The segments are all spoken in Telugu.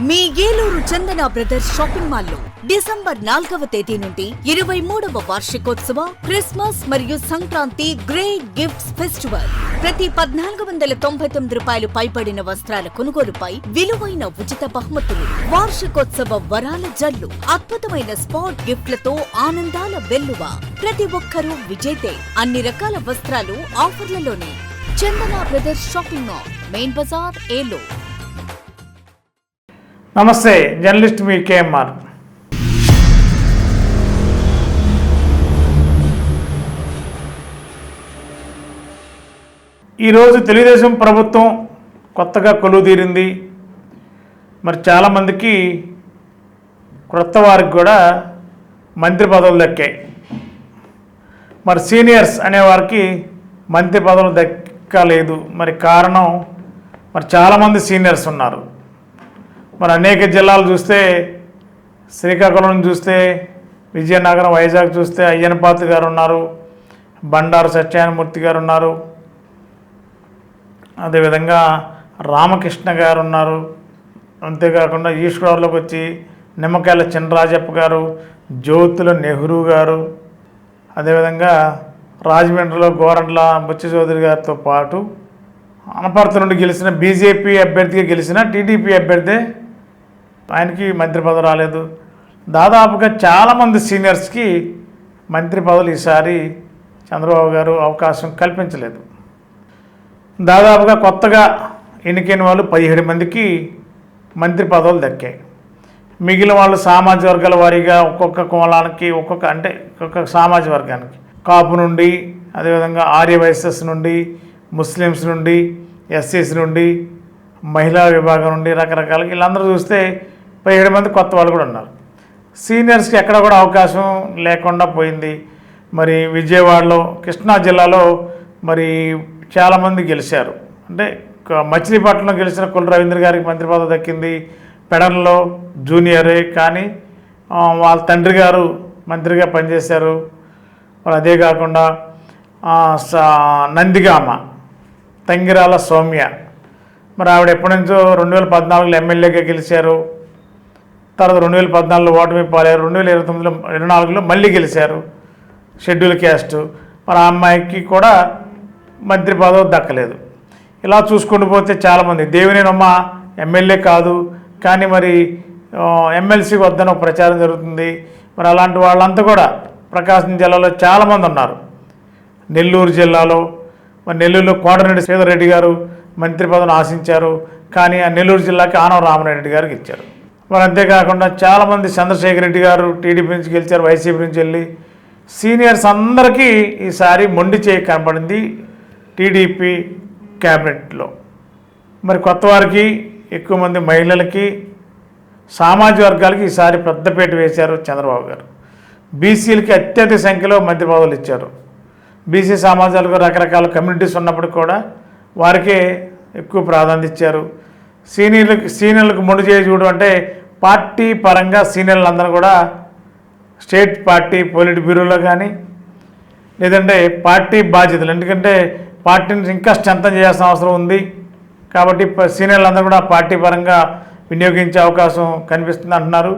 మీ ఏలూరు చందన బ్రదర్స్ షాపింగ్ మాల్లో డిసెంబర్ 4వ తేదీ నుండి 23వ వార్షికోత్సవ క్రిస్మస్ మరియు సంక్రాంతి గ్రేట్ గిఫ్ట్స్ ఫెస్టివల్. ప్రతి 1499 రూపాయలు పైబడిన వస్త్రాల కొనుగోలుపై విలువైన ఉచిత బహుమతులు, వార్షికోత్సవ వరాల జల్లు, అద్భుతమైన స్పాట్ గిఫ్ట్లతో ఆనందాల వెల్లువ. ప్రతి ఒక్కరూ విజేతే. అన్ని రకాల వస్త్రాలు ఆఫర్లలోనే. Chandana brothers shopping mall, main బజార్, ఏలూరు. నమస్తే, జర్నలిస్ట్ మీ కేఎంఆర్. ఈరోజు తెలుగుదేశం ప్రభుత్వం కొత్తగా కొలువుదీరింది. మరి చాలామందికి క్రొత్త వారికి కూడా మంత్రి పదవులు దక్కాయి. మరి సీనియర్స్ అనేవారికి మంత్రి పదవులు దక్కలేదు. మరి కారణం, మరి చాలామంది సీనియర్స్ ఉన్నారు. మరి అనేక జిల్లాలు చూస్తే, శ్రీకాకుళం చూస్తే, విజయనగరం, వైజాగ్ చూస్తే అయ్యనపాత్రి గారు ఉన్నారు, బండారు సత్యనారాయణమూర్తి గారు ఉన్నారు, అదేవిధంగా రామకృష్ణ గారు ఉన్నారు. అంతేకాకుండా ఈశ్వరంలోకి వచ్చి నిమ్మకాయల చినరాజప్ప గారు, జ్యోతుల నెహ్రూ గారు, అదేవిధంగా రాజమండ్రిలో గోరంట్ల బుచ్చి చౌదరి గారితో పాటు అనపర్తి నుండి గెలిచిన బీజేపీ అభ్యర్థిగా గెలిచిన టీడీపీ అభ్యర్థి, ఆయనకి మంత్రి పదవి రాలేదు. దాదాపుగా చాలామంది సీనియర్స్కి మంత్రి పదవులు ఈసారి చంద్రబాబు గారు అవకాశం కల్పించలేదు. దాదాపుగా కొత్తగా ఎన్నికైన వాళ్ళు 17 మందికి మంత్రి పదవులు దక్కాయి. మిగిలిన వాళ్ళు సామాజిక వర్గాల వారీగా ఒక్కొక్క కులానికి ఒక్కొక్క సామాజిక వర్గానికి, కాపు నుండి, అదేవిధంగా ఆర్యవైశ్యస్ నుండి, ముస్లిమ్స్ నుండి, ఎస్సీస్ నుండి, మహిళా విభాగం నుండి రకరకాల వీళ్ళందరూ చూస్తే 17 మంది కొత్త వాళ్ళు కూడా ఉన్నారు. సీనియర్స్కి ఎక్కడ కూడా అవకాశం లేకుండా పోయింది. మరి విజయవాడలో, కృష్ణా జిల్లాలో మరి చాలామంది గెలిచారు. అంటే మచిలీపట్నంలో గెలిచిన కుల రవీంద్ర గారికి మంత్రి పదవి దక్కింది. పెడన్లో జూనియరే, కానీ వాళ్ళ తండ్రి గారు మంత్రిగా పనిచేశారు. మరి అదే కాకుండా నందిగామ తంగిరాల సౌమ్య, మరి ఆవిడ ఎప్పటి నుంచో 2014లో ఎమ్మెల్యేగా గెలిచారు. తర్వాత 2014లో ఓటమి పాలయ్యారు. 2024లో మళ్ళీ గెలిచారు, షెడ్యూల్ క్యాస్ట్. మరి ఆ అమ్మాయికి కూడా మంత్రి పదవి దక్కలేదు. ఇలా చూసుకుంటూ పోతే చాలామంది, దేవినేనమ్మ ఎమ్మెల్యే కాదు కానీ మరి ఎమ్మెల్సీకి వద్దని ఒక ప్రచారం జరుగుతుంది. మరి అలాంటి వాళ్ళంతా కూడా ప్రకాశం జిల్లాలో చాలామంది ఉన్నారు. నెల్లూరు జిల్లాలో, మరి నెల్లూరులో కోటరెడ్డి శ్రీధర్ రెడ్డి గారు మంత్రి పదవిని ఆశించారు, కానీ ఆ నెల్లూరు జిల్లాకి ఆనవ రామరెడ్డి గారికి ఇచ్చారు. మరి అంతేకాకుండా చాలామంది చంద్రశేఖర్ రెడ్డి గారు టీడీపీ నుంచి గెలిచారు, వైసీపీ నుంచి వెళ్ళి. సీనియర్స్ అందరికీ ఈసారి మొండి చేయి కనపడింది టీడీపీ క్యాబినెట్లో. మరి కొత్త వారికి, ఎక్కువ మంది మహిళలకి, సామాజిక వర్గాలకి ఈసారి పెద్దపీట వేశారు చంద్రబాబు గారు. బీసీలకి అత్యధిక సంఖ్యలో మంత్రి పదవులు ఇచ్చారు. బీసీ సమాజాలకు రకరకాల కమ్యూనిటీస్ ఉన్నప్పటికీ కూడా వారికే ఎక్కువ ప్రాధాన్యత ఇచ్చారు. సీనియర్లకు మొండి చేయి చూడడం అంటే పార్టీ పరంగా సీనియర్లందరూ కూడా స్టేట్ పార్టీ పొలిట్ బ్యూరోలో కానీ, లేదంటే పార్టీ బాధ్యతలు, ఎందుకంటే పార్టీని ఇంకా స్ట్రెంథన్ చేయాల్సిన అవసరం ఉంది కాబట్టి సీనియర్లందరూ కూడా పార్టీ పరంగా వినియోగించే అవకాశం కనిపిస్తుంది అంటున్నారు.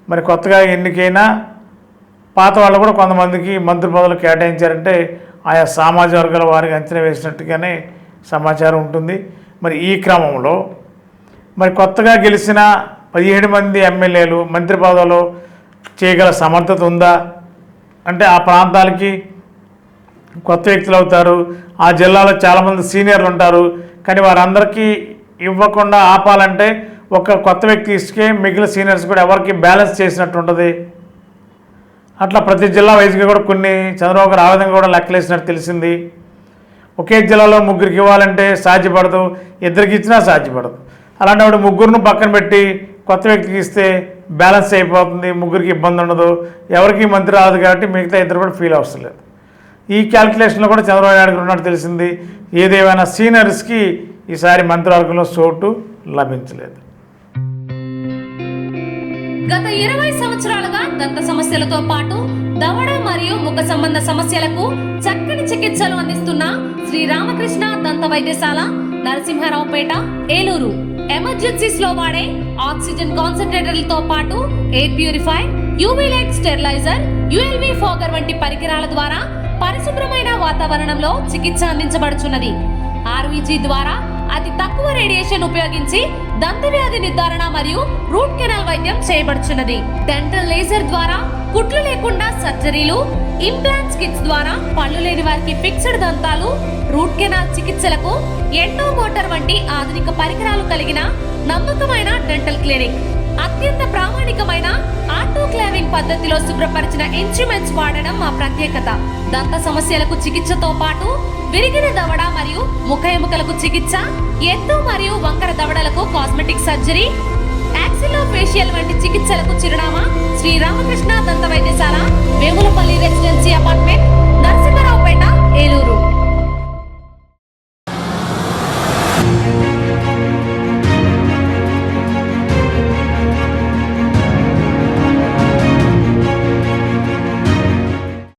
మరి కొత్తగా ఎన్నికైనా పాత వాళ్ళు కూడా కొంతమందికి మంత్రి పదవులు కేటాయించారంటే ఆయా సామాజిక వర్గాల వారికి అంచనా వేసినట్టుగానే సమాచారం ఉంటుంది. మరి ఈ క్రమంలో మరి కొత్తగా గెలిచిన 17 మంది ఎమ్మెల్యేలు మంత్రి పదవులు చేయగల సమర్థత ఉందా అంటే, ఆ ప్రాంతాలకి కొత్త వ్యక్తులు అవుతారు. ఆ జిల్లాలో చాలామంది సీనియర్లు ఉంటారు, కానీ వారందరికీ ఇవ్వకుండా ఆపాలంటే ఒక కొత్త వ్యక్తి ఇసుకే మిగిలిన సీనియర్స్ కూడా ఎవరికి బ్యాలెన్స్ చేసినట్టు ఉంటుంది. అట్లా ప్రతి జిల్లా వైజ్గా కూడా కొన్ని చంద్రబాబు గారు ఆ విధంగా కూడా లెక్కలేసినట్టు తెలిసింది. ఒకే జిల్లాలో ముగ్గురికి ఇవ్వాలంటే సాధ్యపడదు, ఇద్దరికి ఇచ్చినా సాధ్యపడదు. అలాంటప్పుడు ముగ్గురును పక్కన పెట్టి కొత్త వ్యక్తికి ఇస్తే బ్యాలెన్స్ అయిపోతుంది, ముగ్గురికి ఇబ్బంది ఉండదు, ఎవరికి మంత్రి రాదు కాబట్టి మిగతా ఇద్దరు కూడా ఫీల్ అవసరం లేదు. ఈ క్యాల్కులేషన్లో కూడా చంద్రబాబు నాయుడు ఉన్నట్టు తెలిసింది. ఏదేమైనా సీనియర్స్కి ఈసారి మంత్రివర్గంలో చోటు లభించలేదు. గత 20 సంవత్సరాలుగా దంత సమస్యలతో పాటు దవడ మరియు ముఖ సంబంధ సమస్యలకు చక్కని చికిత్సలు అందిస్తున్న శ్రీ రామకృష్ణ దంత వైద్యశాల, నరసింహారావుపేట, ఏలూరు. ఎమర్జెన్సీస్ లో వాడే ఆక్సిజన్ కాన్సంట్రేటర్లతో పాటు air purify, UV light steriliser, ULV fogger వంటి పరికరాల ద్వారా పరిశుభ్రమైన వాతావరణంలో చికిత్స అందించబడుచున్నది. ఆర్వీజీ ద్వారా అతి తక్కువ రేడియేషన్ ఉపయోగించి దంతవ్యాధి నిర్ధారణ మరియు రూట్ కెనాల్ వైద్యం చేయబడుచున్నది. డెంటల్ లేజర్ ద్వారా కుట్లు లేకుండా సర్జరీలు, ఇంప్లాంట్స్ కిట్స్ ద్వారా పళ్ళు లేని వారికి ఫిక్స్డ్ దంతాలు, రూట్ కెనాల్ చికిత్సలకు ఎండో మోటార్ వంటి ఆధునిక పరికరాలు కలిగిన నమ్మకమైన డెంటల్ క్లినిక్. అత్యంత ప్రామాణికమైన ఆటోక్లావింగ్ పద్ధతిలో శుభ్రపరిచిన ఇన్స్ట్రుమెంట్స్ వాడడం మా ప్రత్యేకత. దంత సమస్యలకు చికిత్సతో పాటు విరిగిన దవడ మరియు ముఖ ఎముకలకు చికిత్స, ఎత్తు మరియు వంకర దవడలకు కాస్మెటిక్ సర్జరీ, యాక్సిలోఫేషియల్ వంటి చికిత్సలకు చిరునామా శ్రీ రామకృష్ణ దంత వైద్యశాల, వేములపల్లి రెసిడెన్సీ అపార్ట్మెంట్, నరసింహారావుపేట, ఏలూరు.